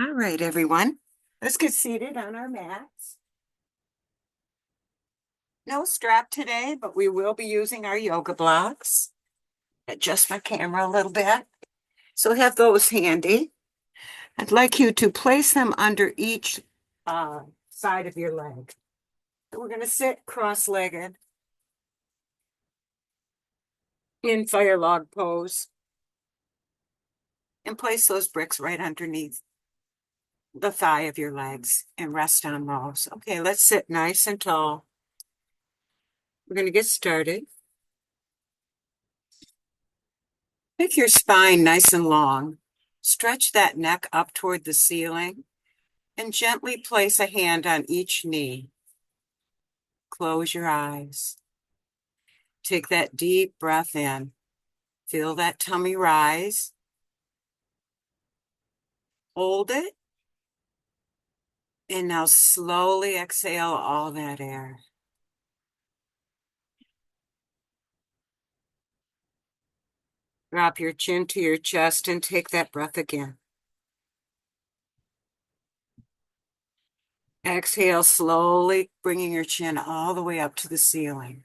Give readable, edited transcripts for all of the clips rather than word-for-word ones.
All right, everyone. Let's get seated on our mats. No strap today, but we will be using our yoga blocks. Adjust my camera a little bit. So have those handy. I'd like you to place them under each side of your leg. So we're going to sit cross-legged in fire log pose and place those bricks right underneath the thigh of your legs and rest on those. Okay, let's sit nice and tall. We're going to get started. Make your spine nice and long. Stretch that neck up toward the ceiling and gently place a hand on each knee. Close your eyes. Take that deep breath in. Feel that tummy rise. Hold it. And now slowly exhale all that air. Drop your chin to your chest and take that breath again. Exhale slowly, bringing your chin all the way up to the ceiling.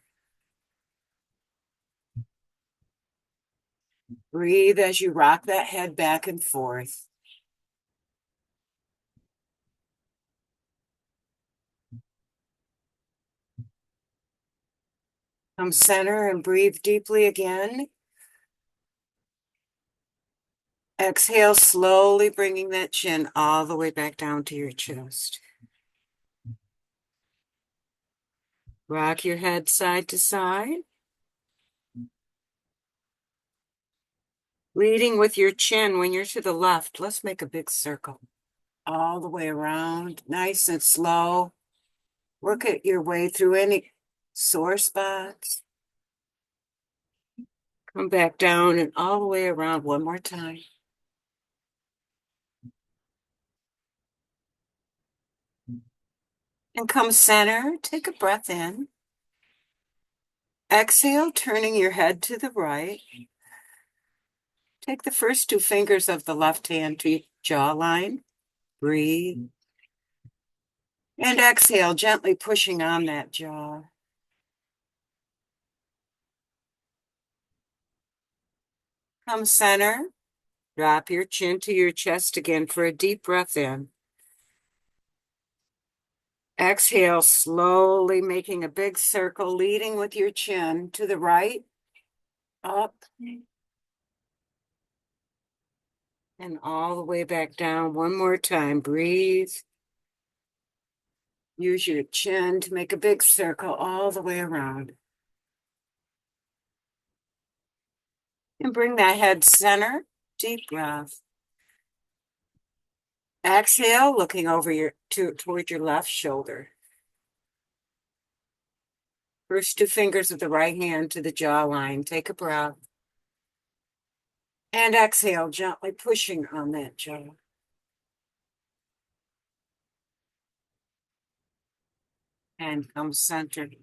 Breathe as you rock that head back and forth. Come center and breathe deeply again. Exhale slowly, bringing that chin all the way back down to your chest. Rock your head side to side. Leading with your chin when you're to the left, let's make a big circle. All the way around, nice and slow. Work it your way through any sore spots. Come back down and all the way around one more time. And come center, take a breath in. Exhale, turning your head to the right. Take the first two fingers of the left hand to your jawline. Breathe. And exhale, gently pushing on that jaw. Come center. Drop your chin to your chest again for a deep breath in. Exhale, slowly making a big circle, leading with your chin to the right, up, and all the way back down. One more time. Breathe. Use your chin to make a big circle all the way around. And bring that head center. Deep breath. Exhale, looking over toward your left shoulder. First two fingers of the right hand to the jawline. Take a breath. And exhale, gently pushing on that jaw. And come centered.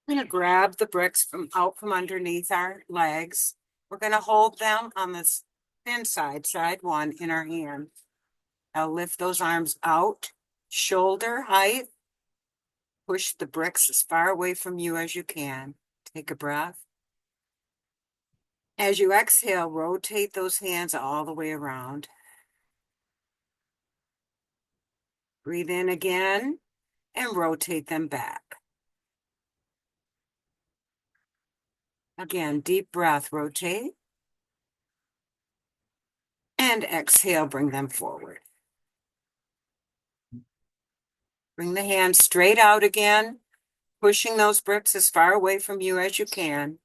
I'm going to grab the bricks out from underneath our legs. We're going to hold them on this thin side, side one, in our hand. Now lift those arms out, shoulder height. Push the bricks as far away from you as you can. Take a breath. As you exhale, rotate those hands all the way around. Breathe in again and rotate them back. Again, deep breath, rotate. And exhale, bring them forward. Bring the hands straight out again, pushing those bricks as far away from you as you can.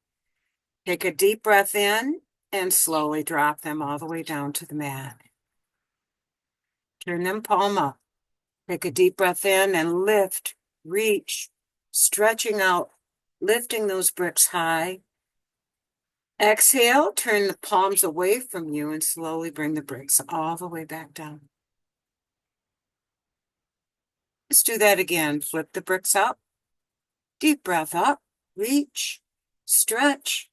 Take a deep breath in and slowly drop them all the way down to the mat. Turn them palm up. Take a deep breath in and lift, reach, stretching out, lifting those bricks high. Exhale, turn the palms away from you and slowly bring the bricks all the way back down. Let's do that again. Flip the bricks up. Deep breath up, reach, stretch,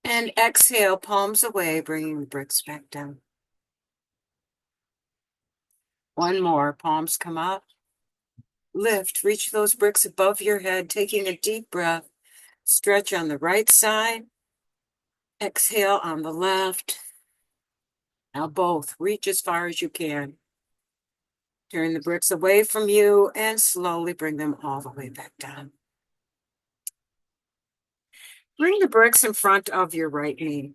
and exhale, palms away, bringing the bricks back down. One more, palms come up. Lift, reach those bricks above your head, taking a deep breath. Stretch on the right side. Exhale on the left. Now both, reach as far as you can. Turn the bricks away from you and slowly bring them all the way back down. Bring the bricks in front of your right knee.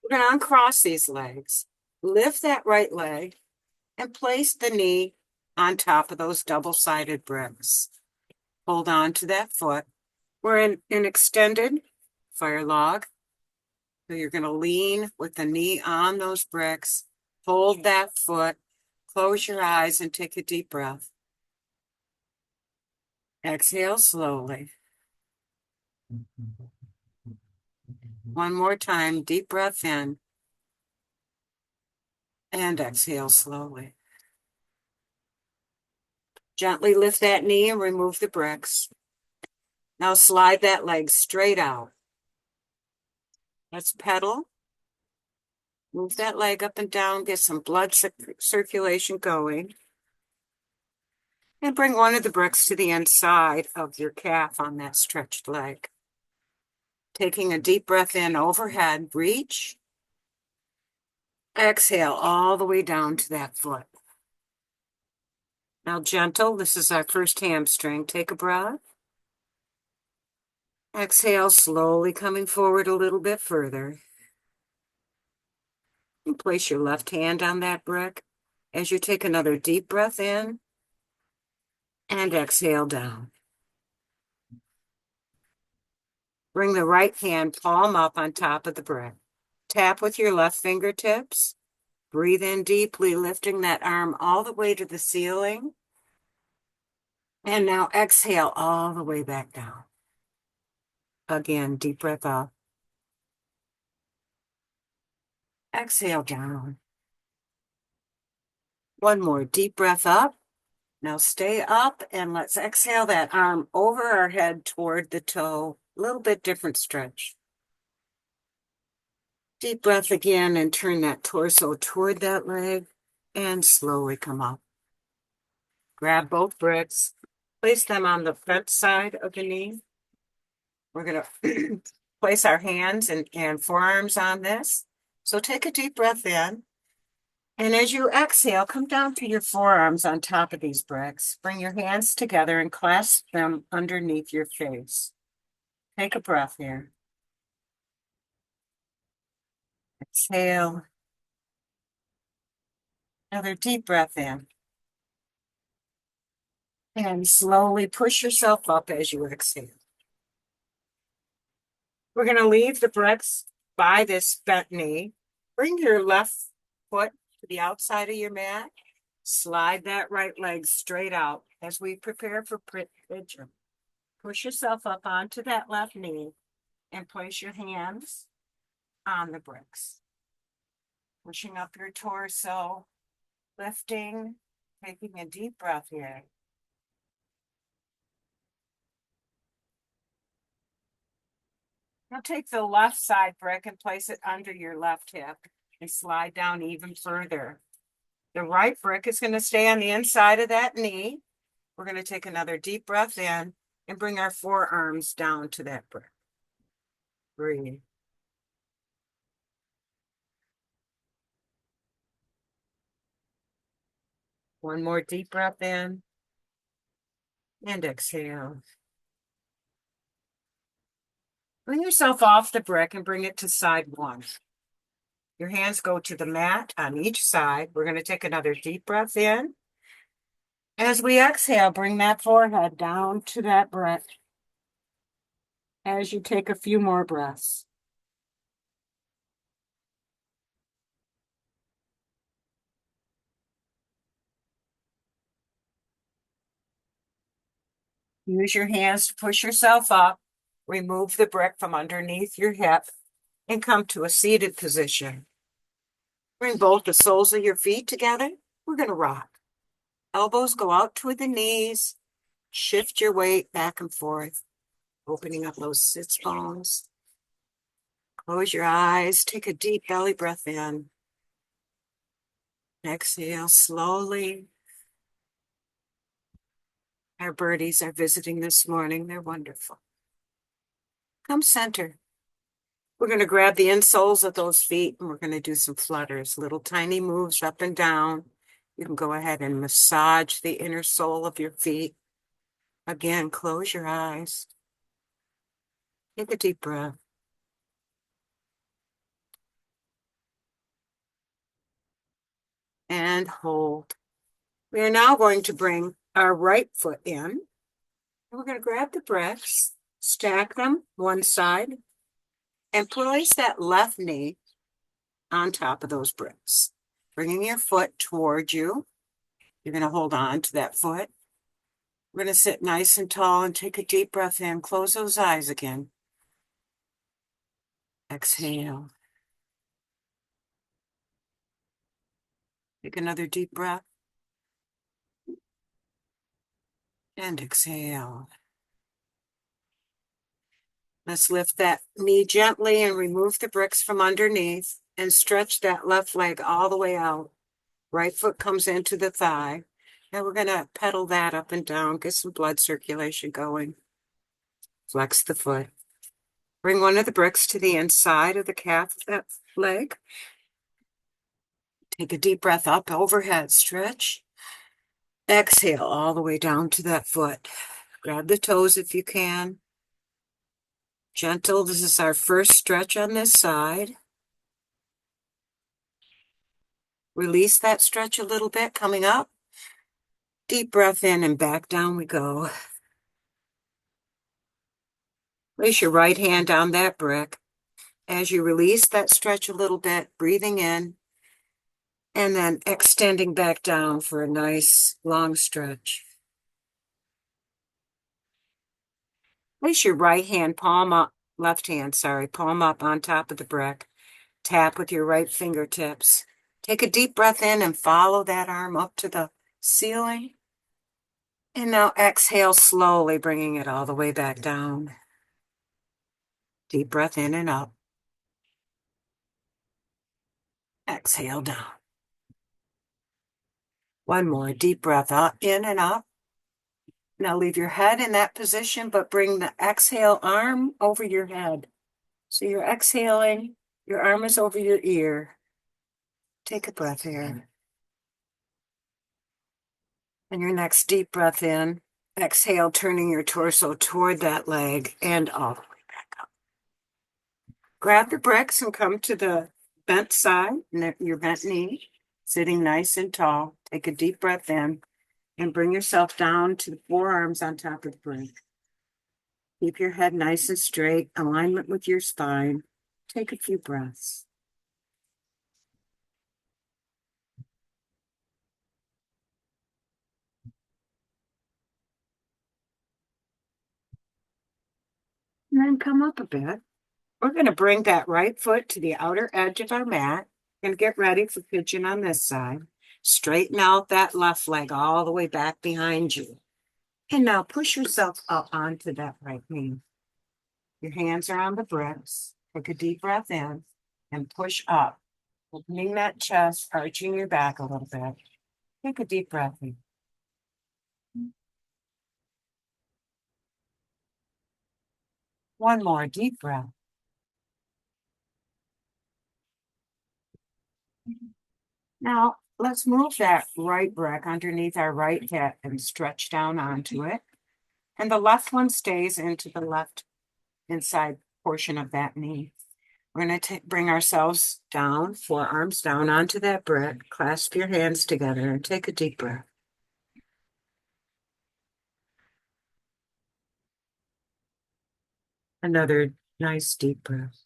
We're going to uncross these legs. Lift that right leg and place the knee on top of those double-sided bricks. Hold on to that foot. We're in an extended fire log. So you're going to lean with the knee on those bricks. Hold that foot. Close your eyes and take a deep breath. Exhale slowly. One more time, deep breath in. And exhale slowly. Gently lift that knee and remove the bricks. Now slide that leg straight out. Let's pedal. Move that leg up and down, get some blood circulation going. And bring one of the bricks to the inside of your calf on that stretched leg. Taking a deep breath in overhead, reach. Exhale all the way down to that foot. Now gentle, this is our first hamstring. Take a breath. Exhale, slowly coming forward a little bit further. And place your left hand on that brick as you take another deep breath in and exhale down. Bring the right hand palm up on top of the brick. Tap with your left fingertips. Breathe in deeply, lifting that arm all the way to the ceiling. And now exhale all the way back down. Again, deep breath up. Exhale down. One more deep breath up. Now stay up and let's exhale that arm over our head toward the toe. A little bit different stretch. Deep breath again and turn that torso toward that leg and slowly come up. Grab both bricks, place them on the front side of the knee. We're going to place our hands and forearms on this. So take a deep breath in. And as you exhale, come down to your forearms on top of these bricks. Bring your hands together and clasp them underneath your face. Take a breath here. Exhale. Another deep breath in. And slowly push yourself up as you exhale. We're going to leave the bricks by this bent knee. Bring your left foot to the outside of your mat. Slide that right leg straight out as we prepare for pigeon. Push yourself up onto that left knee and place your hands on the bricks. Pushing up your torso, lifting, taking a deep breath here. Now take the left side brick and place it under your left hip and slide down even further. The right brick is going to stay on the inside of that knee. We're going to take another deep breath in and bring our forearms down to that brick. Breathe. One more deep breath in and exhale. Bring yourself off the brick and bring it to side one. Your hands go to the mat on each side. We're going to take another deep breath in. As we exhale, bring that forehead down to that brick as you take a few more breaths. Use your hands to push yourself up. Remove the brick from underneath your hip and come to a seated position. Bring both the soles of your feet together. We're going to rock. Elbows go out toward the knees. Shift your weight back and forth, opening up those sits bones. Close your eyes. Take a deep belly breath in Exhale slowly. Our birdies are visiting this morning. They're wonderful. Come center. We're going to grab the insoles of those feet and we're going to do some flutters, little tiny moves up and down. You can go ahead and massage the inner sole of your feet. Again, close your eyes. Take a deep breath. And hold. We are now going to bring our right foot in. And we're going to grab the bricks, stack them one side, and place that left knee on top of those bricks. Bringing your foot toward you. You're going to hold on to that foot. We're going to sit nice and tall and take a deep breath in. Close those eyes again. Exhale. Take another deep breath. And exhale. Let's lift that knee gently and remove the bricks from underneath and stretch that left leg all the way out. Right foot comes into the thigh. Now we're going to pedal that up and down, get some blood circulation going. Flex the foot. Bring one of the bricks to the inside of the calf of that leg. Take a deep breath up, overhead stretch. Exhale all the way down to that foot. Grab the toes if you can. Gentle, this is our first stretch on this side. Release that stretch a little bit, coming up. Deep breath in and back down we go. Place your right hand on that brick. As you release that stretch a little bit, breathing in, and then extending back down for a nice long stretch. Place your right hand, palm up, left hand, palm up on top of the brick. Tap with your right fingertips. Take a deep breath in and follow that arm up to the ceiling. And now exhale slowly, bringing it all the way back down. Deep breath in and up. Exhale down. One more deep breath up, in and up. Now leave your head in that position, but bring the exhale arm over your head. So you're exhaling, your arm is over your ear. Take a breath here. And your next deep breath in. Exhale, turning your torso toward that leg and all the way back up. Grab the bricks and come to the bent side, your bent knee, sitting nice and tall. Take a deep breath in and bring yourself down to the forearms on top of the brick. Keep your head nice and straight, alignment with your spine. Take a few breaths. And then come up a bit. We're going to bring that right foot to the outer edge of our mat and get ready for pigeon on this side. Straighten out that left leg all the way back behind you. And now push yourself up onto that right knee. Your hands are on the bricks. Take a deep breath in and push up, opening that chest, arching your back a little bit. Take a deep breath in. One more deep breath. Now, let's move that right brick underneath our right hip and stretch down onto it. And the left one stays into the left inside portion of that knee. We're going to bring ourselves down, forearms down onto that brick. Clasp your hands together and take a deep breath. Another nice deep breath.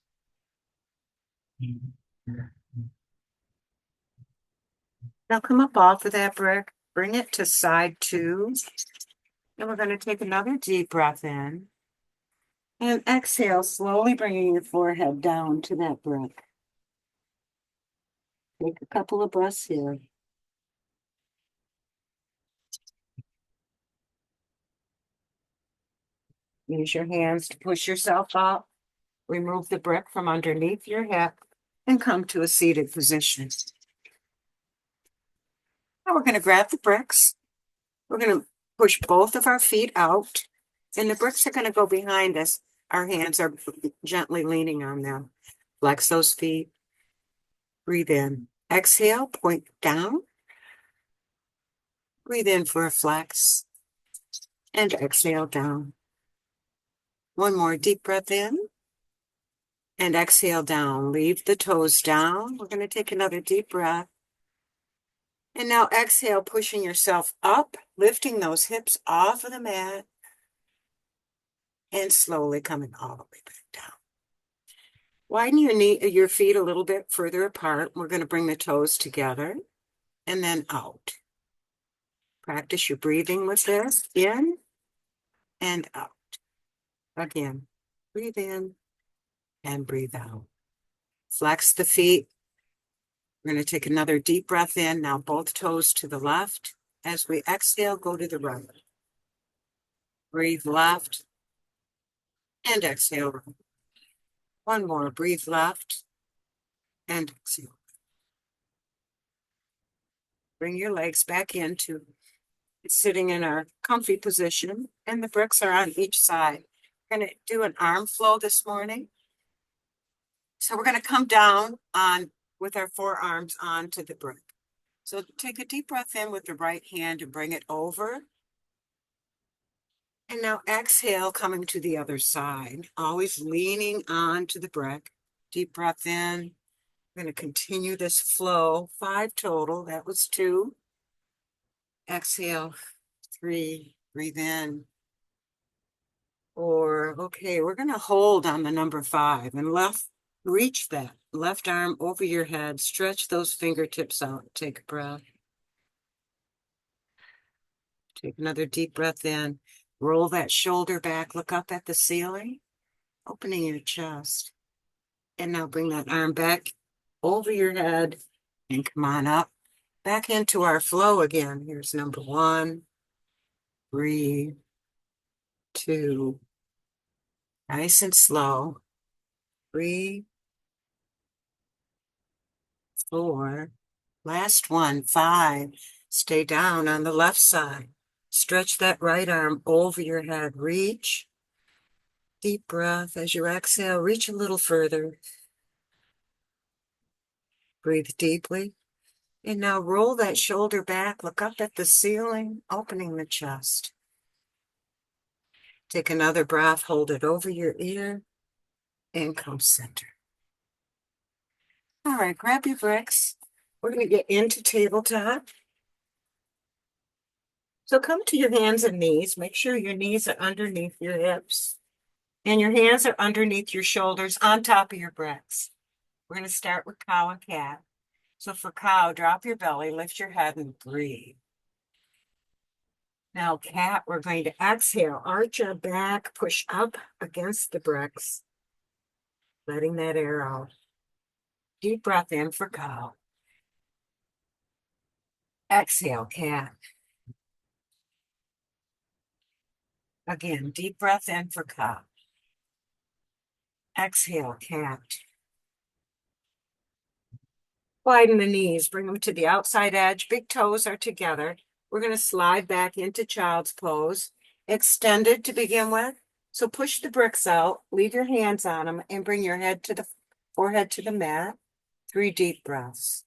Now come up off of that brick, bring it to side two. And we're going to take another deep breath in. And exhale, slowly bringing your forehead down to that brick. Take a couple of breaths here. Use your hands to push yourself up. Remove the brick from underneath your hip and come to a seated position. Now we're going to grab the bricks. We're going to push both of our feet out, and the bricks are going to go behind us. Our hands are gently leaning on them. Flex those feet. Breathe in. Exhale, point down. Breathe in for a flex. And exhale down. One more deep breath in. And exhale down. Leave the toes down. We're going to take another deep breath. And now exhale, pushing yourself up, lifting those hips off of the mat. And slowly coming all the way back down. Widen your feet a little bit further apart. We're going to bring the toes together and then out. Practice your breathing with this. In and out. Again, breathe in and breathe out. Flex the feet. We're going to take another deep breath in. Now both toes to the left. As we exhale, go to the right. Breathe left and exhale right. One more. Breathe left and exhale. Bring your legs back into sitting in a comfy position, and the bricks are on each side. We're going to do an arm flow this morning. So we're going to come down on with our forearms onto the brick. So take a deep breath in with the right hand and bring it over. And now exhale, coming to the other side, always leaning onto the brick. Deep breath in. We're going to continue this flow. 5 total. That was 2. Exhale, 3. Breathe in. 4. Okay, we're going to hold on the number 5 and reach that left arm over your head. Stretch those fingertips out. Take a breath. Take another deep breath in. Roll that shoulder back. Look up at the ceiling, opening your chest. And now bring that arm back over your head and come on up. Back into our flow again. Here's number 1. Breathe. 2. Nice and slow. 3. 4. Last one. 5. Stay down on the left side. Stretch that right arm over your head. Reach. Deep breath. As you exhale, reach a little further. Breathe deeply. And now roll that shoulder back. Look up at the ceiling, opening the chest. Take another breath. Hold it over your ear and come center. All right, grab your bricks. We're going to get into tabletop. So come to your hands and knees. Make sure your knees are underneath your hips and your hands are underneath your shoulders on top of your bricks. We're going to start with cow and cat. So for cow, drop your belly, lift your head, and breathe. Now cat, we're going to exhale, arch our back, push up against the bricks, letting that air out. Deep breath in for cow. Exhale, cat. Again, deep breath in for cow. Exhale, cat. Widen the knees, bring them to the outside edge. Big toes are together. We're going to slide back into child's pose. Extended to begin with. So push the bricks out, leave your hands on them, and bring your head to the forehead to the mat. 3 deep breaths.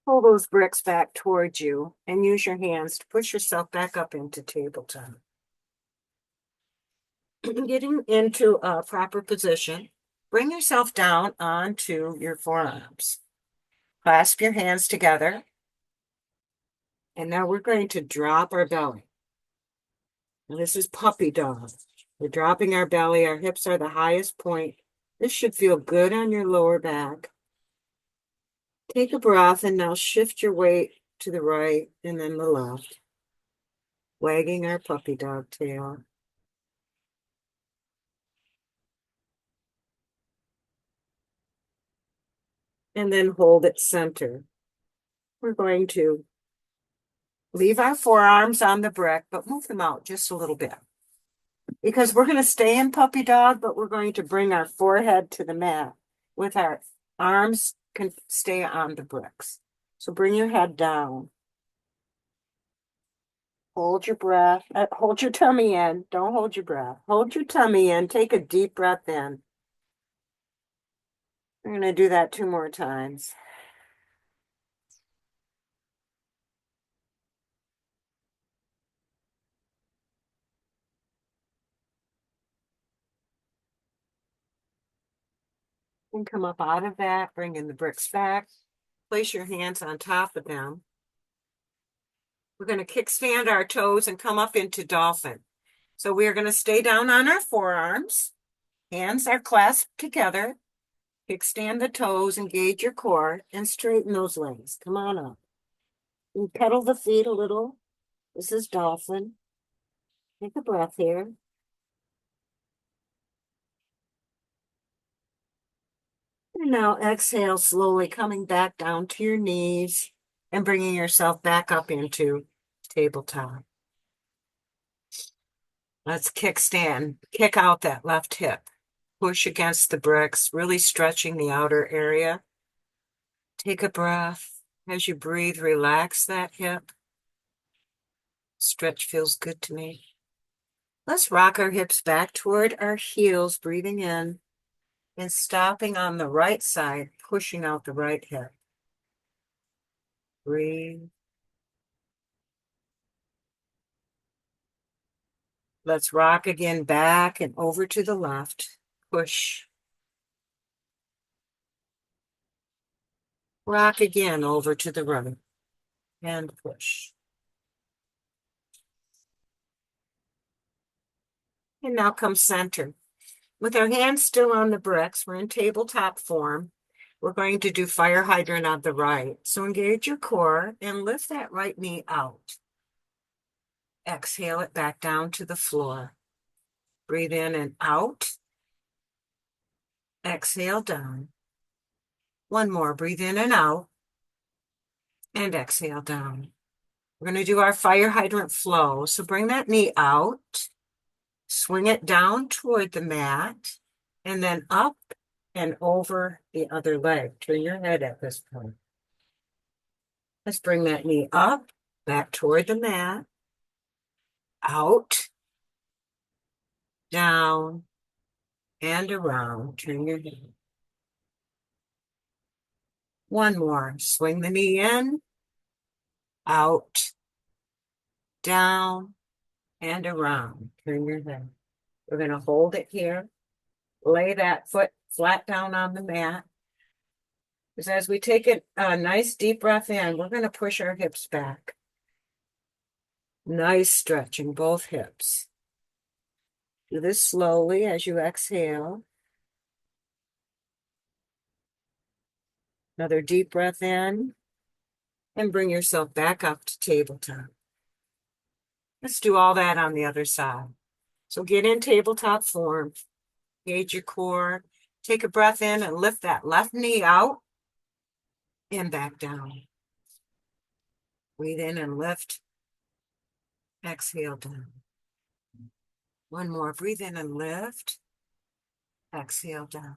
Pull those bricks back towards you and use your hands to push yourself back up into tabletop. Getting into a proper position, bring yourself down onto your forearms. Clasp your hands together. And now we're going to drop our belly. And this is puppy dog. We're dropping our belly. Our hips are the highest point. This should feel good on your lower back. Take a breath and now shift your weight to the right and then the left. Wagging our puppy dog tail. And then hold it center. We're going to leave our forearms on the brick, but move them out just a little bit. Because we're going to stay in puppy dog, but we're going to bring our forehead to the mat with our arms can stay on the bricks. So bring your head down. Hold your breath. Hold your tummy in. Don't hold your breath. Hold your tummy in. Take a deep breath in. We're going to do that 2 more times. And come up out of that, bringing the bricks back. Place your hands on top of them. We're going to kickstand our toes and come up into dolphin. So we are going to stay down on our forearms. Hands are clasped together. Kickstand the toes, engage your core, and straighten those legs. Come on up. And pedal the feet a little. This is dolphin. Take a breath here. And now exhale slowly, coming back down to your knees and bringing yourself back up into tabletop. Let's kickstand. Kick out that left hip. Push against the bricks, really stretching the outer area. Take a breath. As you breathe, relax that hip. Stretch feels good to me. Let's rock our hips back toward our heels, breathing in and stopping on the right side, pushing out the right hip. Breathe. Let's rock again back and over to the left. Push. Rock again over to the right and push. And now come center. With our hands still on the bricks, we're in tabletop form. We're going to do fire hydrant on the right. So engage your core and lift that right knee out. Exhale it back down to the floor. Breathe in and out. Exhale down. One more. Breathe in and out. And exhale down. We're going to do our fire hydrant flow. So bring that knee out. Swing it down toward the mat. And then up and over the other leg. Turn your head at this point. Let's bring that knee up, back toward the mat. Out. Down. And around. Turn your head. One more. Swing the knee in, out, down, and around. Turn your head. We're going to hold it here. Lay that foot flat down on the mat. Because as we take a nice deep breath in, we're going to push our hips back. Nice stretch in both hips. Do this slowly as you exhale. Another deep breath in. And bring yourself back up to tabletop. Let's do all that on the other side. So get in tabletop form. Engage your core. Take a breath in and lift that left knee out and back down. Breathe in and lift. Exhale down. One more. Breathe in and lift. Exhale down.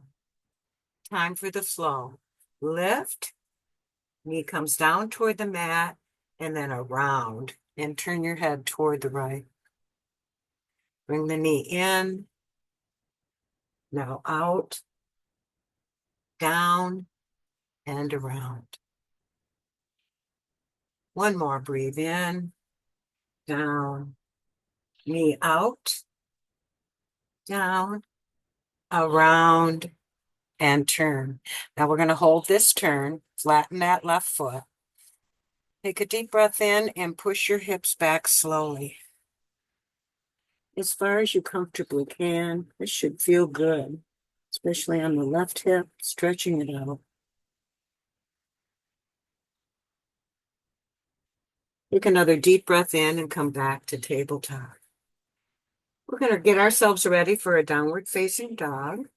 Time for the flow. Lift. Knee comes down toward the mat and then around. And turn your head toward the right. Bring the knee in. Now out. Down. And around. One more. Breathe in. Down. Knee out. Down. Around. And turn. Now we're going to hold this turn. Flatten that left foot. Take a deep breath in and push your hips back slowly. As far as you comfortably can. This should feel good, especially on the left hip, stretching it out. Take another deep breath in and come back to tabletop. We're going to get ourselves ready for a downward facing dog.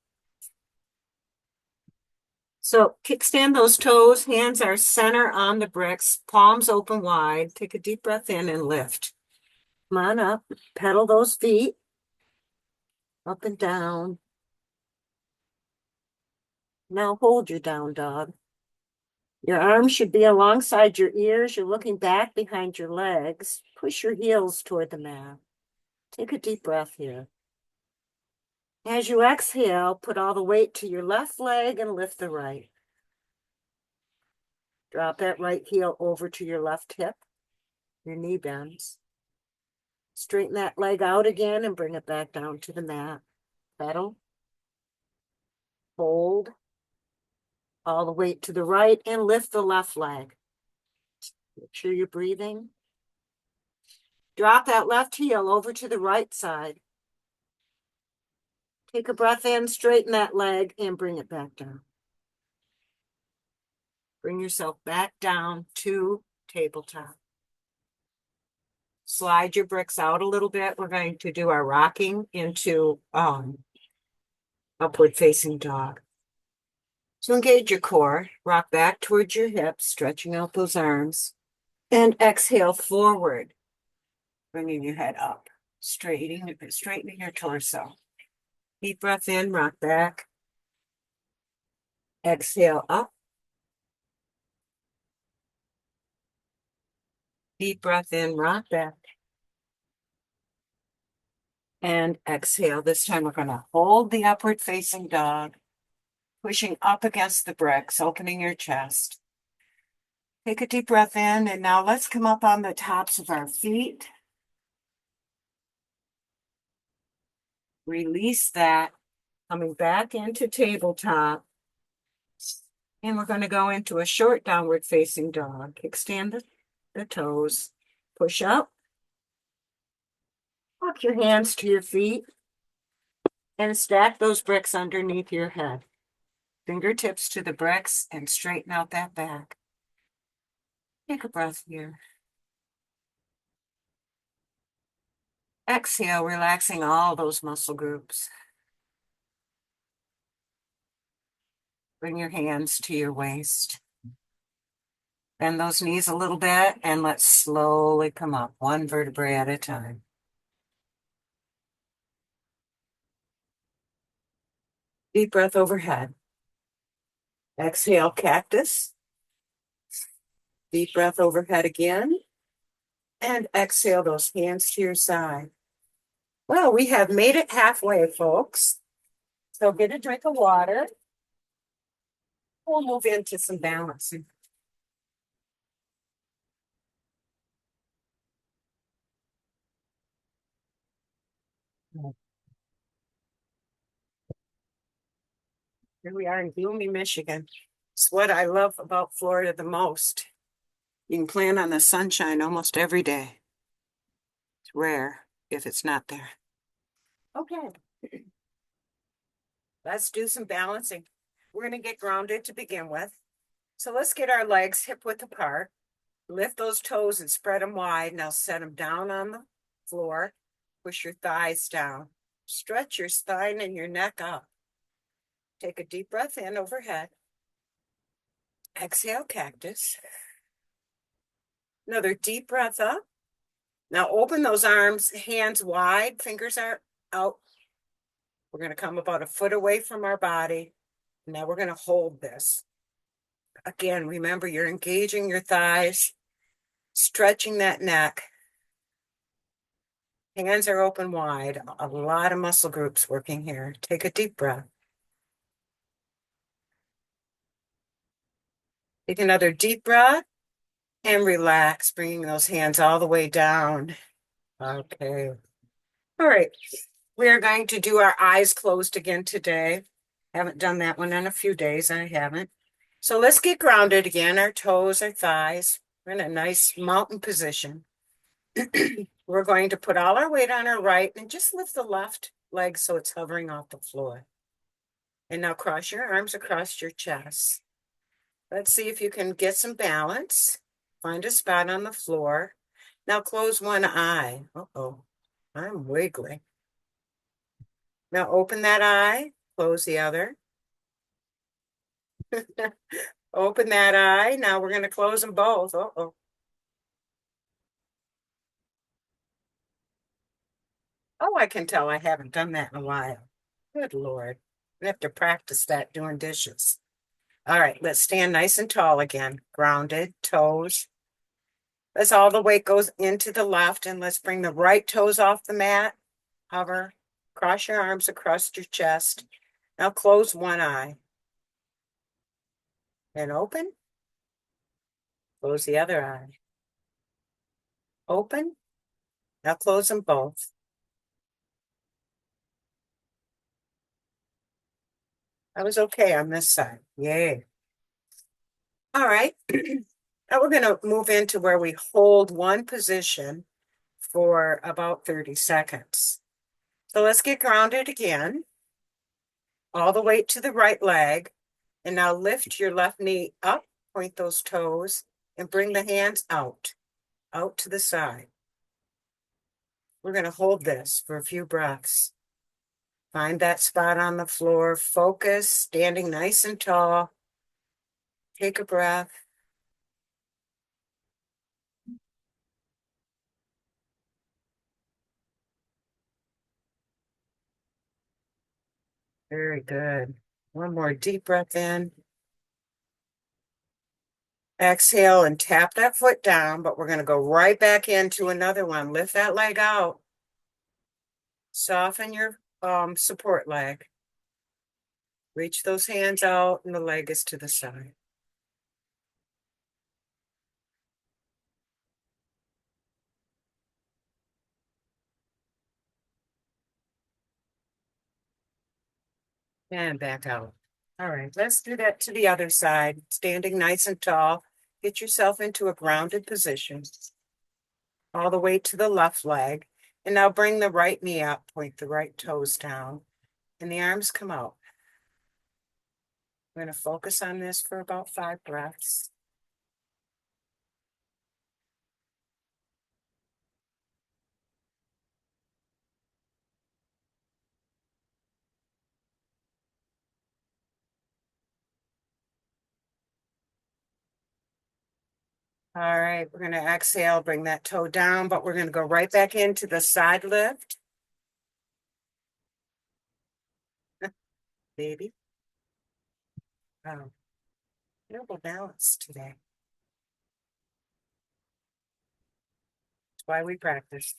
So kickstand those toes, hands are center on the bricks, palms open wide. Take a deep breath in and lift. Come on up, pedal those feet up and down. Now hold your down dog. Your arms should be alongside your ears. You're looking back behind your legs. Push your heels toward the mat. Take a deep breath here. As you exhale, put all the weight to your left leg and lift the right. Drop that right heel over to your left hip. Your knee bends. Straighten that leg out again and bring it back down to the mat. Pedal. Hold. All the weight to the right and lift the left leg. Make sure you're breathing. Drop that left heel over to the right side. Take a breath in, straighten that leg, and bring it back down. Bring yourself back down to tabletop. Slide your bricks out a little bit. We're going to do our rocking into upward facing dog. So engage your core, rock back towards your hips, stretching out those arms, and exhale forward, bringing your head up, straightening your torso. Deep breath in, rock back. Exhale up. Deep breath in, rock back. And exhale. This time we're going to hold the upward facing dog, pushing up against the bricks, opening your chest. Take a deep breath in, and now let's come up on the tops of our feet. Release that, coming back into tabletop. And we're going to go into a short downward facing dog. Extend the toes, push up. Walk your hands to your feet and stack those bricks underneath your head. Fingertips to the bricks and straighten out that back. Take a breath here. Exhale, relaxing all those muscle groups. Bring your hands to your waist. Bend those knees a little bit and let's slowly come up, one vertebrae at a time. Deep breath overhead. Exhale, cactus. Deep breath overhead again. And exhale those hands to your side. Well, we have made it halfway, folks. So get a drink of water. We'll move into some balancing. Here we are in gloomy Michigan. It's what I love about Florida the most. You can plan on the sunshine almost every day. It's rare if it's not there. Okay. Let's do some balancing. We're going to get grounded to begin with. So let's get our legs hip width apart. Lift those toes and spread them wide. Now set them down on the floor. Push your thighs down. Stretch your spine and your neck up. Take a deep breath in overhead. Exhale, cactus. Another deep breath up. Now open those arms, hands wide, fingers are out. We're going to come about a foot away from our body. Now we're going to hold this. Again, remember you're engaging your thighs, stretching that neck. Hands are open wide. A lot of muscle groups working here. Take a deep breath. Take another deep breath and relax, bringing those hands all the way down. Okay. All right. We are going to do our eyes closed again today. Haven't done that one in a few days. I haven't. So let's get grounded again. Our toes, our thighs. We're in a nice mountain position. We're going to put all our weight on our right and just lift the left leg so it's hovering off the floor. And now cross your arms across your chest. Let's see if you can get some balance. Find a spot on the floor. Now close one eye. Uh-oh, I'm wiggling. Now open that eye, close the other. Open that eye. Now we're going to close them both. Uh-oh. Oh, I can tell I haven't done that in a while. Good Lord. I have to practice that doing dishes. All right, let's stand nice and tall again. Grounded, toes. Let's all the weight goes into the left, and let's bring the right toes off the mat. Hover. Cross your arms across your chest. Now close one eye. And open. Close the other eye. Open. Now close them both. I was okay on this side. Yay. All right. Now we're going to move into where we hold one position for about 30 seconds. So let's get grounded again. All the way to the right leg. And now lift your left knee up, point those toes, and bring the hands out to the side. We're going to hold this for a few breaths. Find that spot on the floor. Focus, standing nice and tall. Take a breath. Very good. One more deep breath in. Exhale and tap that foot down, but we're going to go right back into another one. Lift that leg out. Soften your support leg. Reach those hands out and the leg is to the side. And back out. All right, let's do that to the other side. Standing nice and tall. Get yourself into a grounded position. All the way to the left leg. And now bring the right knee up, point the right toes down, and the arms come out. We're going to focus on this for about 5 breaths. All right, we're going to exhale, bring that toe down, but we're going to go right back into the side lift. Baby. Oh, terrible balance today. That's why we practice.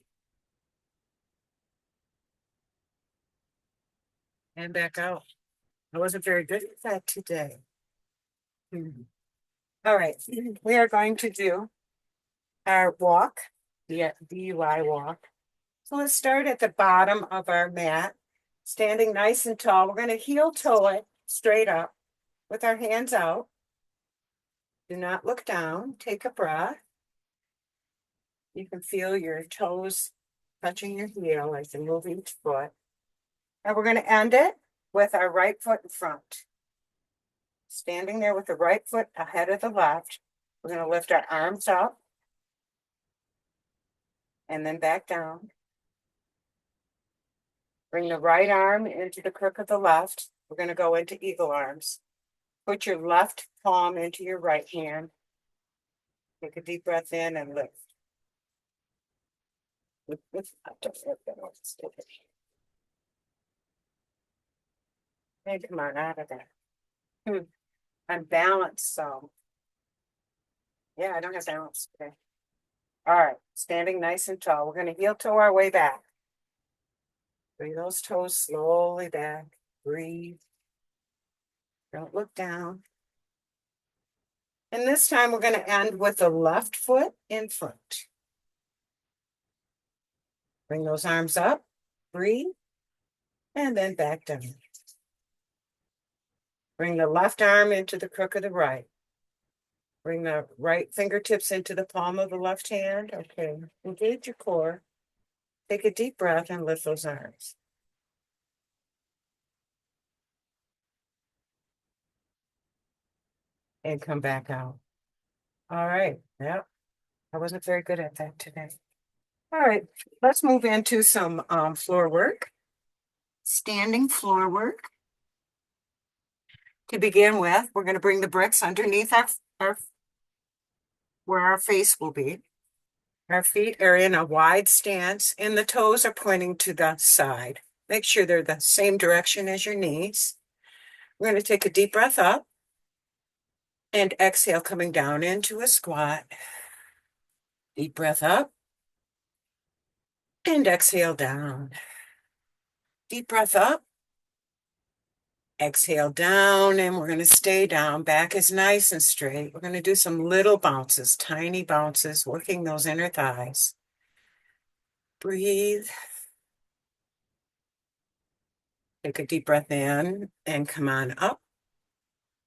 And back out. I wasn't very good at that today. All right, we are going to do our walk, the DUI walk. So let's start at the bottom of our mat, standing nice and tall. We're going to heel toe it straight up with our hands out. Do not look down. Take a breath. You can feel your toes touching your heel as you move each foot. And we're going to end it with our right foot in front. Standing there with the right foot ahead of the left. We're going to lift our arms up and then back down. Bring the right arm into the crook of the left. We're going to go into eagle arms. Put your left palm into your right hand. Take a deep breath in and lift. Hey, come on, out of there. I'm balanced, so. Yeah, I don't have balance today. All right, standing nice and tall. We're going to heel toe our way back. Bring those toes slowly back. Breathe. Don't look down. And this time we're going to end with the left foot in front. Bring those arms up. Breathe. And then back down. Bring the left arm into the crook of the right. Bring the right fingertips into the palm of the left hand. Okay. Engage your core. Take a deep breath and lift those arms. And come back out. All right. Yep. I wasn't very good at that today. All right. Let's move into some floor work. Standing floor work. To begin with, we're going to bring the bricks underneath our where our face will be. Our feet are in a wide stance and the toes are pointing to the side. Make sure they're the same direction as your knees. We're going to take a deep breath up and exhale, coming down into a squat. Deep breath up and exhale down. Deep breath up, exhale down, and we're going to stay down. Back is nice and straight. We're going to do some little bounces, tiny bounces, working those inner thighs. Breathe. Take a deep breath in and come on up.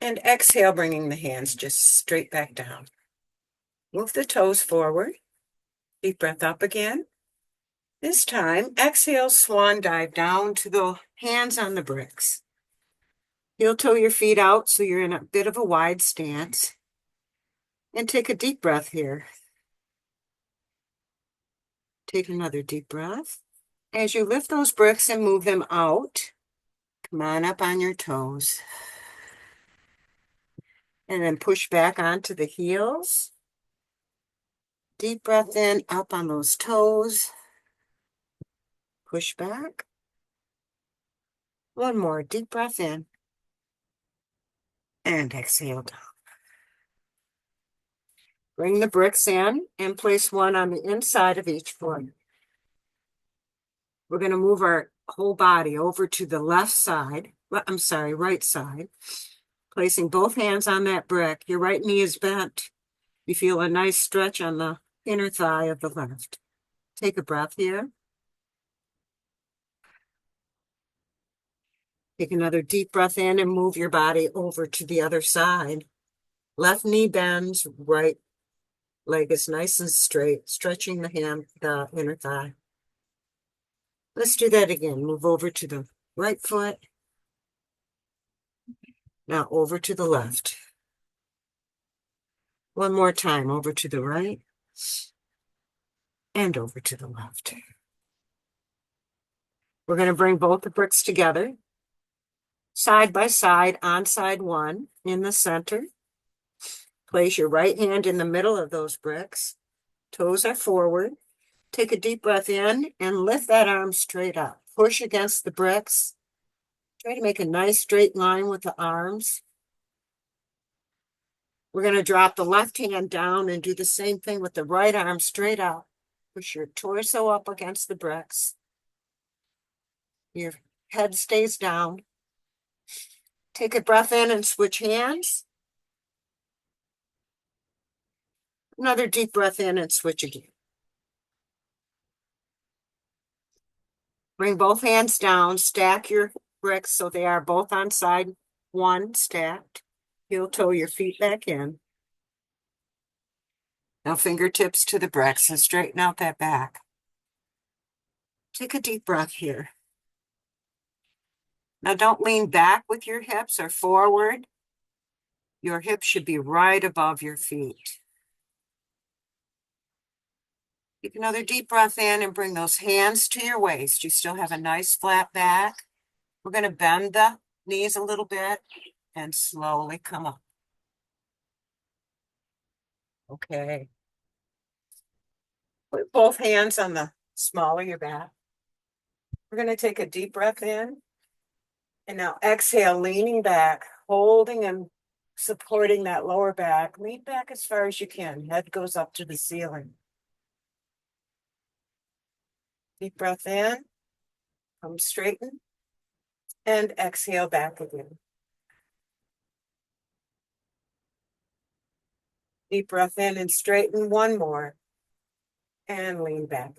And exhale, bringing the hands just straight back down. Move the toes forward. Deep breath up again. This time, exhale, swan dive down to the hands on the bricks. Heel toe your feet out so you're in a bit of a wide stance. And take a deep breath here. Take another deep breath. As you lift those bricks and move them out, come on up on your toes. And then push back onto the heels. Deep breath in, up on those toes. Push back. One more deep breath in. And exhale down. Bring the bricks in and place one on the inside of each foot. We're going to move our whole body over to the left side. Right side. Placing both hands on that brick. Your right knee is bent. You feel a nice stretch on the inner thigh of the left. Take a breath here. Take another deep breath in and move your body over to the other side. Left knee bends, right leg is nice and straight, stretching the inner thigh. Let's do that again. Move over to the right foot. Now over to the left. One more time, over to the right and over to the left. We're going to bring both the bricks together, side by side, on side one, in the center. Place your right hand in the middle of those bricks. Toes are forward. Take a deep breath in and lift that arm straight up. Push against the bricks. Try to make a nice straight line with the arms. We're going to drop the left hand down and do the same thing with the right arm straight up. Push your torso up against the bricks. Your head stays down. Take a breath in and switch hands. Another deep breath in and switch again. Bring both hands down, stack your bricks so they are both on side one stacked. Heel toe your feet back in. Now fingertips to the bricks and straighten out that back. Take a deep breath here. Now don't lean back with your hips or forward. Your hips should be right above your feet. Take another deep breath in and bring those hands to your waist. You still have a nice flat back. We're going to bend the knees a little bit and slowly come up. Okay. Put both hands on the small of your back. We're going to take a deep breath in. And now exhale, leaning back, holding and supporting that lower back. Lean back as far as you can. Head goes up to the ceiling. Deep breath in. Come straighten. And exhale back again. Deep breath in and straighten. One more. And lean back.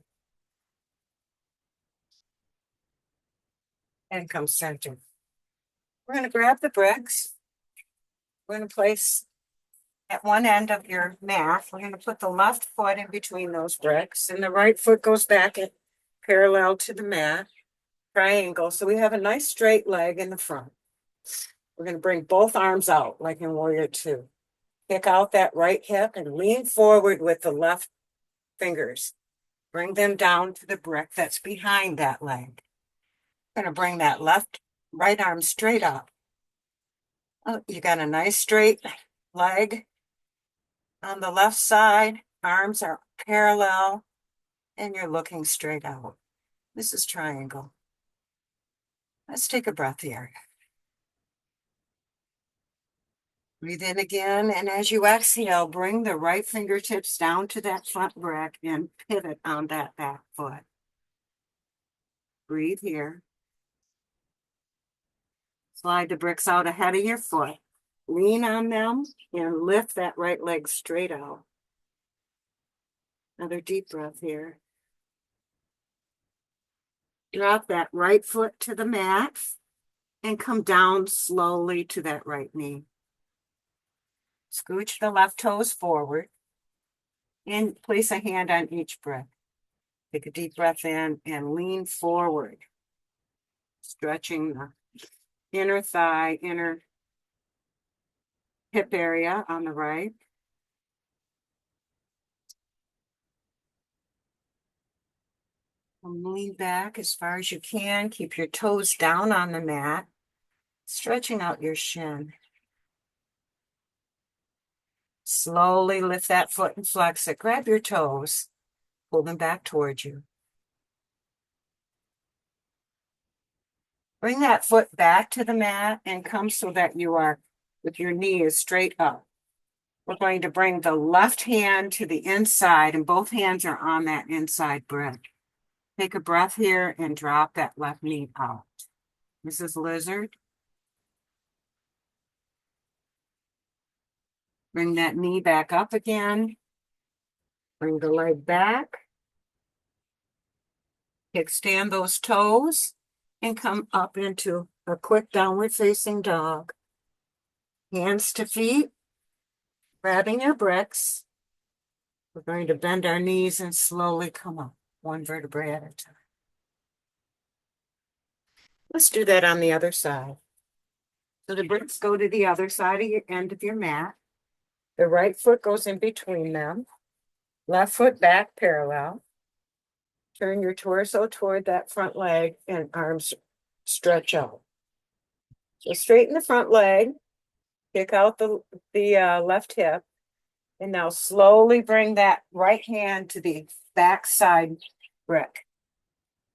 And come center. We're going to grab the bricks. We're going to place at one end of your mat. We're going to put the left foot in between those bricks. And the right foot goes back at parallel to the mat. Triangle. So we have a nice straight leg in the front. We're going to bring both arms out like in Warrior Two. Kick out that right hip and lean forward with the left fingers. Bring them down to the brick that's behind that leg. We're going to bring that right arm straight up. Oh, you got a nice straight leg on the left side. Arms are parallel and you're looking straight out. This is triangle. Let's take a breath here. Breathe in again, and as you exhale, bring the right fingertips down to that front brick and pivot on that back foot. Breathe here. Slide the bricks out ahead of your foot. Lean on them and lift that right leg straight out. Another deep breath here. Drop that right foot to the mat and come down slowly to that right knee. Scooch the left toes forward and place a hand on each brick. Take a deep breath in and lean forward, stretching the inner thigh, inner hip area on the right. And lean back as far as you can. Keep your toes down on the mat, stretching out your shin. Slowly lift that foot and flex it. Grab your toes, pull them back towards you. Bring that foot back to the mat and come so that you are with your knee is straight up. We're going to bring the left hand to the inside and both hands are on that inside brick. Take a breath here and drop that left knee out. This is lizard. Bring that knee back up again. Bring the leg back. Kickstand those toes and come up into a quick downward facing dog. Hands to feet, grabbing your bricks. We're going to bend our knees and slowly come up, one vertebrae at a time. Let's do that on the other side. So the bricks go to the other side of your end of your mat. The right foot goes in between them. Left foot back parallel. Turn your torso toward that front leg and arms stretch out. So straighten the front leg, kick out the left hip, and now slowly bring that right hand to the back side brick.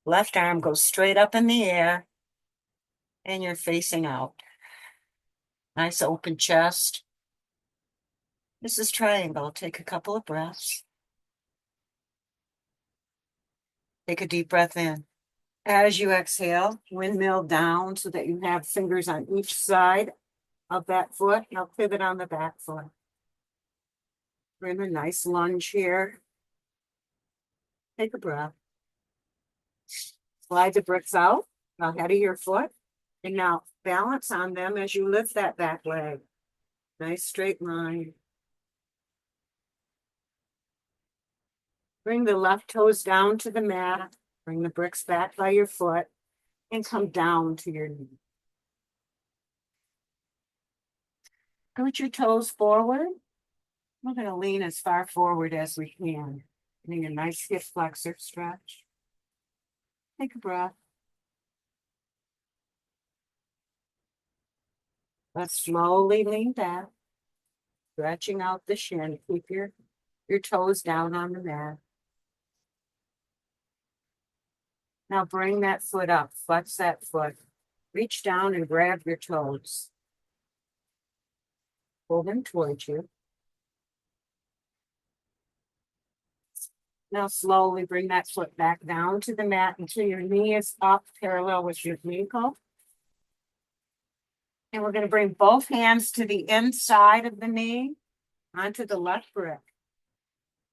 Left arm goes straight up in the air, and you're facing out. Nice open chest. This is triangle. Take a couple of breaths. Take a deep breath in. As you exhale, windmill down so that you have fingers on each side of that foot. Now pivot on the back foot. We're in a nice lunge here. Take a breath. Slide the bricks out ahead of your foot. And now balance on them as you lift that back leg. Nice straight line. Bring the left toes down to the mat. Bring the bricks back by your foot and come down to your knee. Scoot your toes forward. We're going to lean as far forward as we can. Getting a nice hip flexor stretch. Take a breath. Let's slowly lean back, stretching out the shin. Keep your toes down on the mat. Now bring that foot up, flex that foot. Reach down and grab your toes. Pull them towards you. Now slowly bring that foot back down to the mat until your knee is up parallel with your ankle. And we're going to bring both hands to the inside of the knee onto the left brick.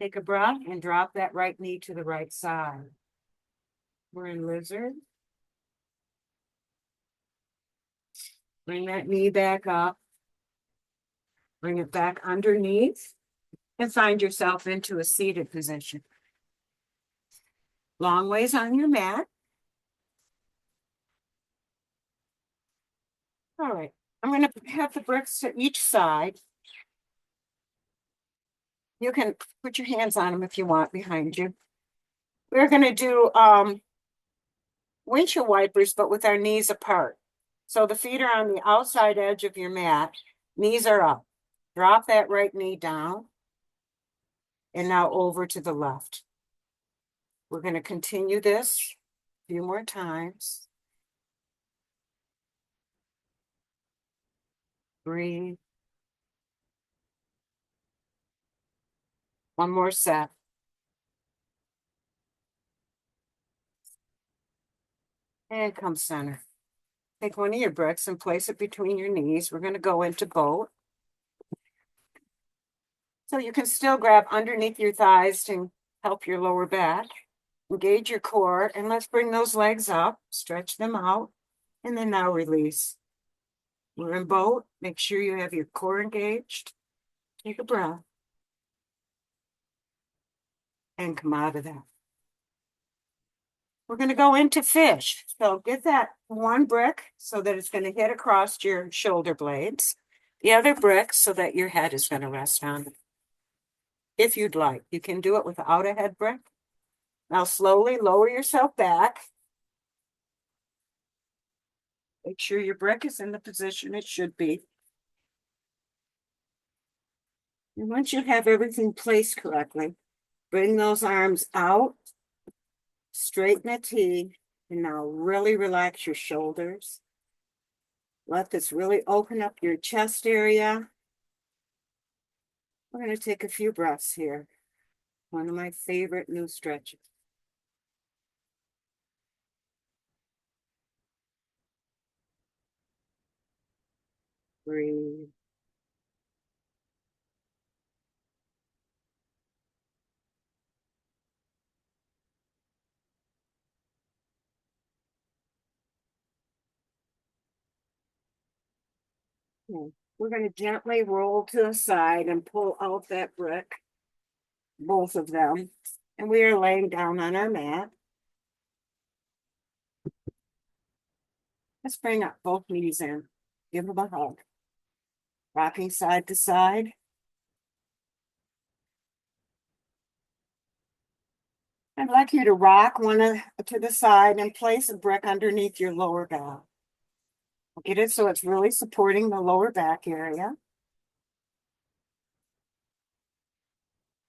Take a breath and drop that right knee to the right side. We're in lizard. Bring that knee back up. Bring it back underneath and find yourself into a seated position. Long ways on your mat. All right, I'm going to have the bricks to each side. You can put your hands on them if you want behind you. We're going to do windshield wipers, but with our knees apart. So the feet are on the outside edge of your mat. Knees are up. Drop that right knee down. And now over to the left. We're going to continue this a few more times. Breathe. One more set. And come center. Take one of your bricks and place it between your knees. We're going to go into boat. So you can still grab underneath your thighs to help your lower back. Engage your core, and let's bring those legs up. Stretch them out, and then now release. We're in boat. Make sure you have your core engaged. Take a breath. And come out of that. We're going to go into fish. So get that one brick so that it's going to hit across your shoulder blades. The other brick so that your head is going to rest on it. If you'd like, you can do it without a head brick. Now slowly lower yourself back. Make sure your brick is in the position it should be. And once you have everything placed correctly, bring those arms out, straighten a T, and now really relax your shoulders. Let this really open up your chest area. We're going to take a few breaths here. One of my favorite new stretches. Breathe. Okay. We're going to gently roll to the side and pull out that brick, both of them. And we are laying down on our mat. Let's bring up both knees in. Give them a hug. Rocking side to side. I'd like you to rock one to the side and place a brick underneath your lower back. Get it so it's really supporting the lower back area.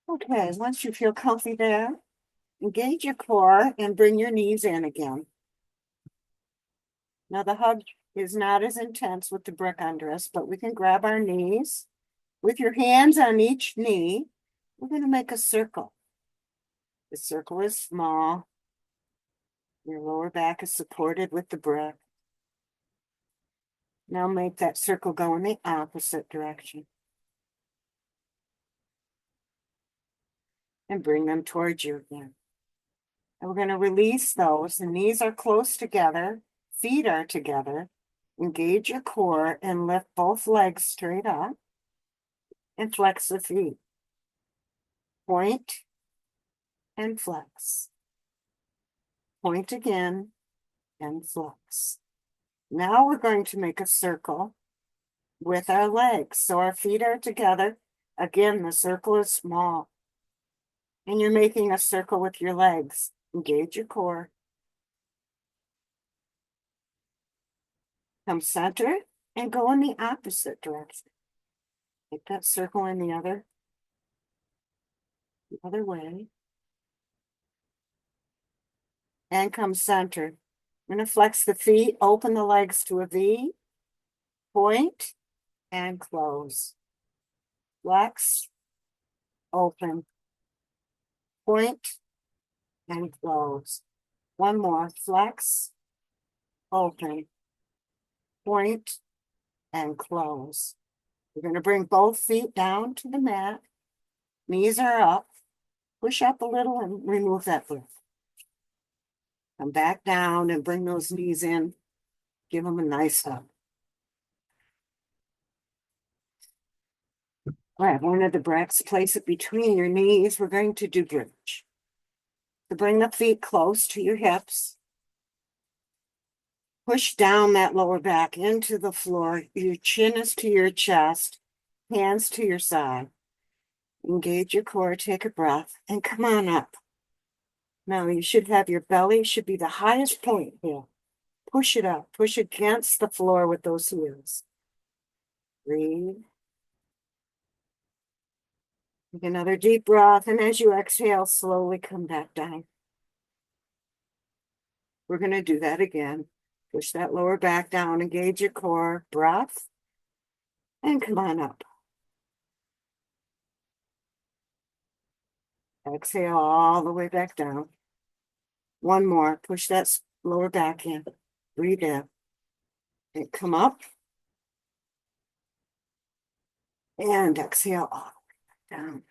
Okay, once you feel comfy there, engage your core and bring your knees in again. Now the hug is not as intense with the brick under us, but we can grab our knees. With your hands on each knee, we're going to make a circle. The circle is small. Your lower back is supported with the brick. Now make that circle go in the opposite direction. And bring them towards you again. And we're going to release those. The knees are close together. Feet are together. Engage your core and lift both legs straight up. And flex the feet. Point and flex. Point again and flex. Now we're going to make a circle with our legs. So our feet are together. Again, the circle is small. And you're making a circle with your legs. Engage your core. Come center and go in the opposite direction. Make that circle in the other way. And come center. I'm going to flex the feet, open the legs to a V, point, and close. Flex, open, point, and close. One more. Flex, open, point, and close. We're going to bring both feet down to the mat. Knees are up. Push up a little and remove that foot. Come back down and bring those knees in. Give them a nice hug. Grab one of the bricks, place it between your knees. We're going to do bridge. So bring the feet close to your hips. Push down that lower back into the floor. Your chin is to your chest, hands to your side. Engage your core, take a breath, and come on up. Now you should have your belly should be the highest point here. push it up, push against the floor with those heels. Breathe. Take another deep breath, and as you exhale, slowly come back down. We're going to do that again. Push that lower back down, engage your core, breath, and come on up. Exhale all the way back down. One more, push that lower back in, breathe in, and come up, and exhale all the way down.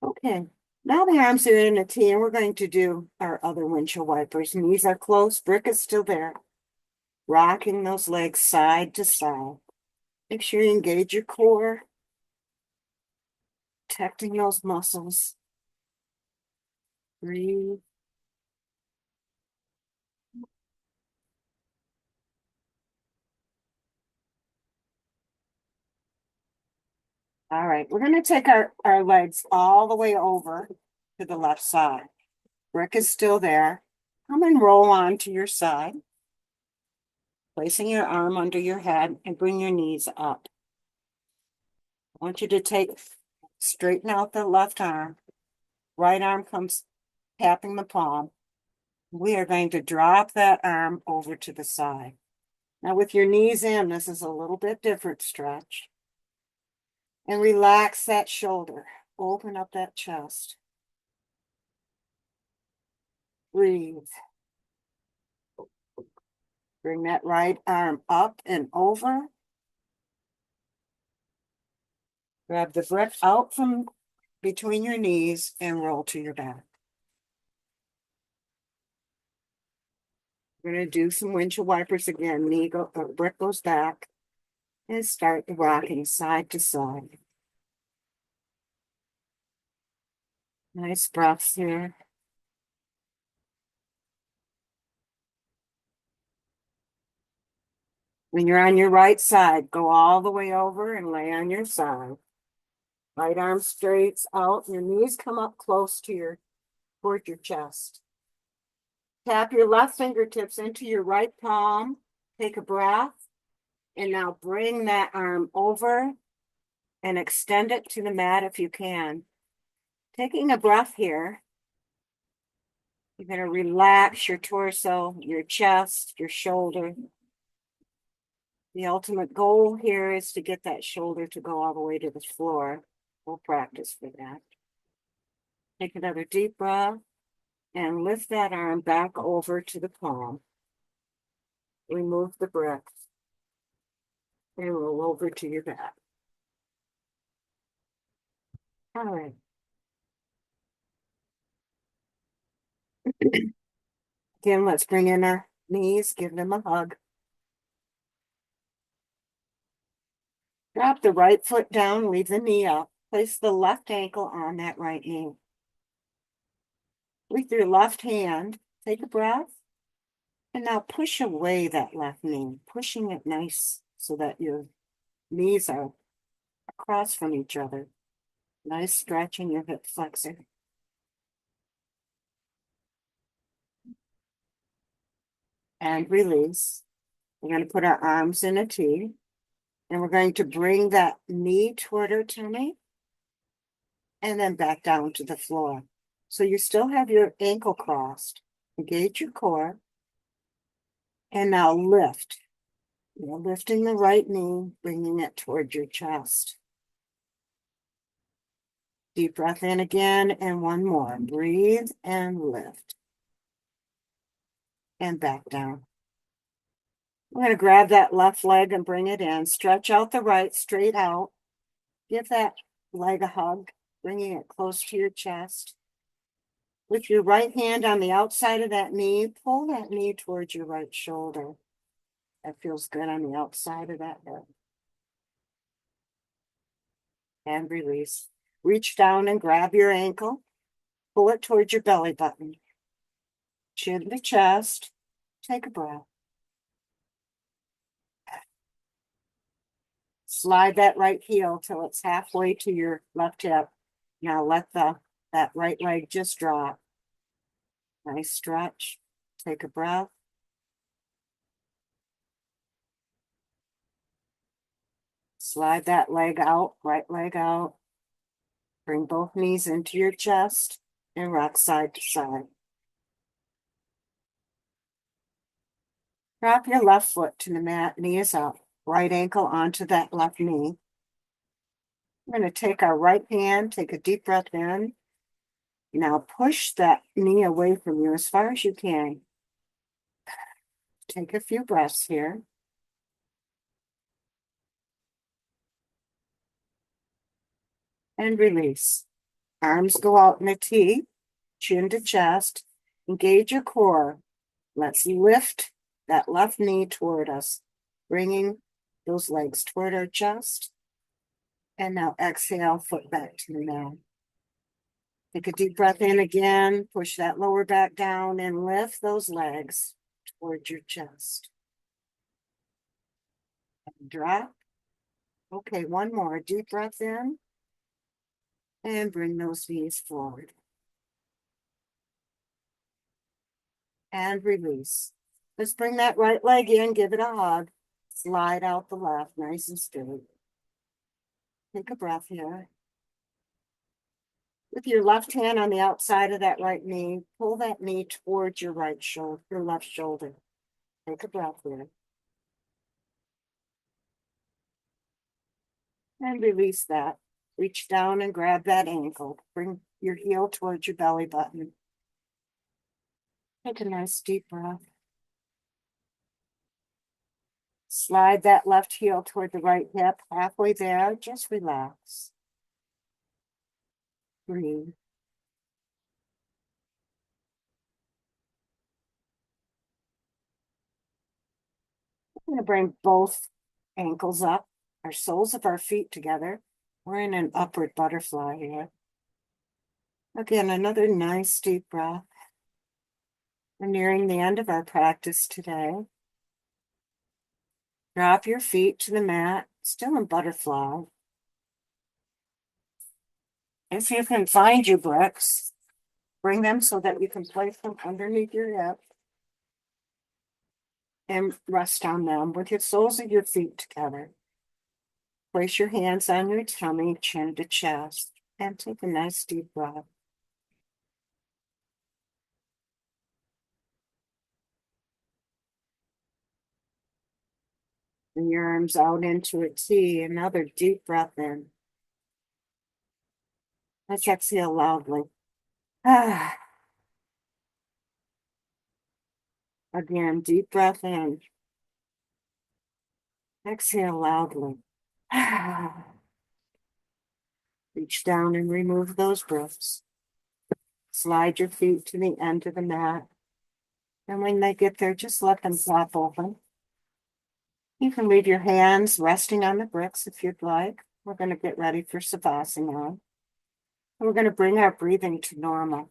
Okay, now the arms are in a T, and we're going to do our other windshield wipers. Knees are close, brick is still there. Rocking those legs side to side. Make sure you engage your core, protecting those muscles. Breathe. All right, we're going to take our legs all the way over to the left side. Brick is still there. Come and roll on to your side, placing your arm under your head and bring your knees up. I want you to straighten out the left arm. Right arm comes tapping the palm. We are going to drop that arm over to the side. Now with your knees in, this is a little bit different stretch. And relax that shoulder. Open up that chest. Breathe. Bring that right arm up and over. Grab the brick out from between your knees and roll to your back. We're going to do some windshield wipers again. Brick goes back and start the rocking side to side. Nice breaths here. When you're on your right side, go all the way over and lay on your side. Right arm straights out. Your knees come up close to toward your chest. Tap your left fingertips into your right palm. Take a breath. And now bring that arm over and extend it to the mat if you can. Taking a breath here. You're going to relax your torso, your chest, your shoulder. The ultimate goal here is to get that shoulder to go all the way to the floor. We'll practice for that. Take another deep breath and lift that arm back over to the palm. Remove the brick and roll over to your back. All right. Again, let's bring in our knees, give them a hug. Drop the right foot down, leave the knee up. Place the left ankle on that right knee. With your left hand, take a breath. And now push away that left knee, pushing it nice so that your knees are across from each other. Nice stretch in your hip flexor. And release. We're going to put our arms in a T. And we're going to bring that knee toward our tummy. And then back down to the floor. So you still have your ankle crossed. Engage your core. And now lift. You're lifting the right knee, bringing it toward your chest. Deep breath in again, and one more. Breathe and lift. And back down. We're going to grab that left leg and bring it in. Stretch out the right, straight out. Give that leg a hug, bringing it close to your chest. With your right hand on the outside of that knee, pull that knee towards your right shoulder. That feels good on the outside of that hip. And release. Reach down and grab your ankle. Pull it towards your belly button. Chin to chest. Take a breath. Slide that right heel till it's halfway to your left hip. Now let that right leg just drop. Nice stretch. Take a breath. Slide that leg out, right leg out. Bring both knees into your chest and rock side to side. Drop your left foot to the mat, knee is up. Right ankle onto that left knee. We're going to take our right hand, take a deep breath in. Now push that knee away from you as far as you can. Take a few breaths here. And release. Arms go out in a T, chin to chest. Engage your core. Let's lift that left knee toward us, bringing those legs toward our chest. And now exhale, foot back to the mat. Take a deep breath in again, push that lower back down and lift those legs towards your chest. And drop. Okay, one more. Deep breath in. And bring those knees forward. And release. Let's bring that right leg in, give it a hug. Slide out the left, nice and straight. Take a breath here. With your left hand on the outside of that right knee, pull that knee towards your right shoulder, your left shoulder. Take a breath here. And release that. Reach down and grab that ankle. Bring your heel towards your belly button. Take a nice deep breath. Slide that left heel toward the right hip. Halfway there, just relax. Breathe. We're going to bring both ankles up, our soles of our feet together. We're in an upward butterfly here. Again, another nice deep breath. We're nearing the end of our practice today. Drop your feet to the mat, still in butterfly. If you can find your bricks, bring them so that you can place them underneath your hip and rest on them with your soles of your feet together. Place your hands on your tummy, chin to chest, and take a nice deep breath. Bring your arms out into a T, another deep breath in. Let's exhale loudly. Again, deep breath in. Exhale loudly. Reach down and remove those breaths. Slide your feet to the end of the mat. And when they get there, just let them flop open. You can leave your hands resting on the bricks if you'd like. We're going to get ready for Savasana. We're going to bring our breathing to normal.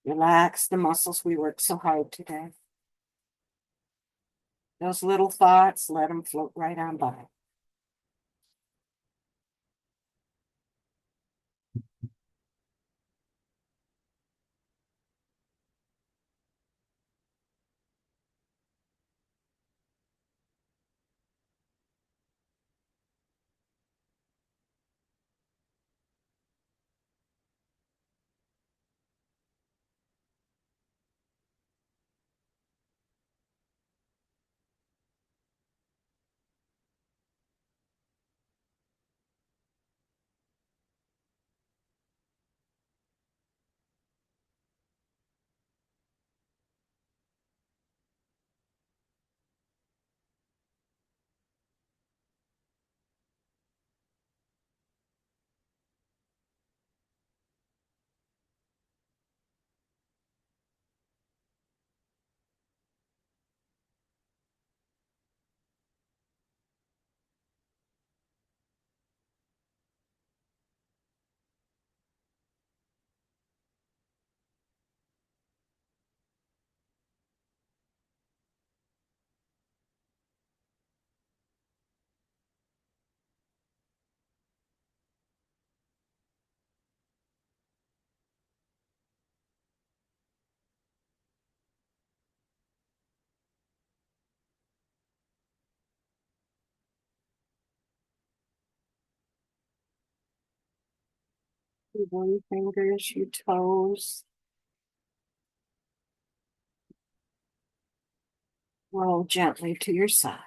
Relax the muscles we worked so hard today. Those little thoughts, let them float right on by. Your fingers, your toes. Roll gently to your side.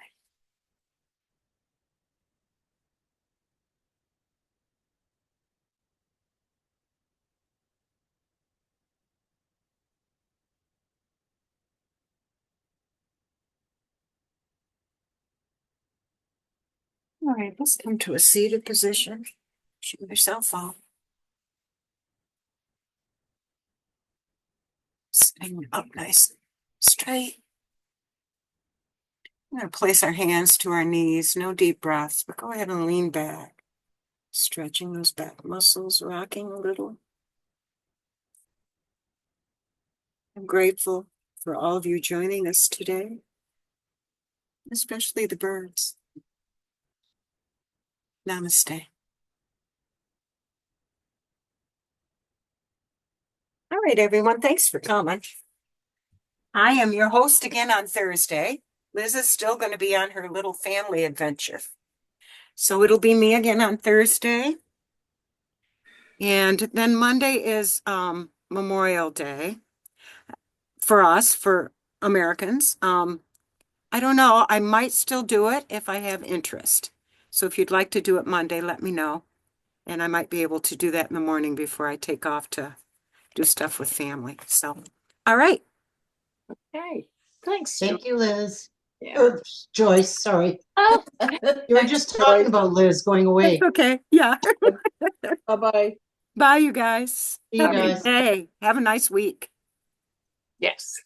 All right, let's come to a seated position. Shoot yourself off. Stand up nice and straight. We're going to place our hands to our knees. No deep breaths, but go ahead and lean back. Stretching those back muscles, rocking a little. I'm grateful for all of you joining us today, especially the birds. Namaste. All right, everyone, thanks for coming. I am your host again on Thursday. Liz is still going to be on her little family adventure. So it'll be me again on Thursday. And then Monday is Memorial Day for us, for Americans. I don't know. I might still do it if I have interest. So if you'd like to do it Monday, let me know. And I might be able to do that in the morning before I take off to do stuff with family. So, all right. Okay, thanks. Thank you, Liz. Yeah. Joyce, sorry. Oh, You were just talking about Liz going away. That's okay. Yeah. bye-bye. Bye, you guys. See you Have a guys. good day. Have a nice week. Yes.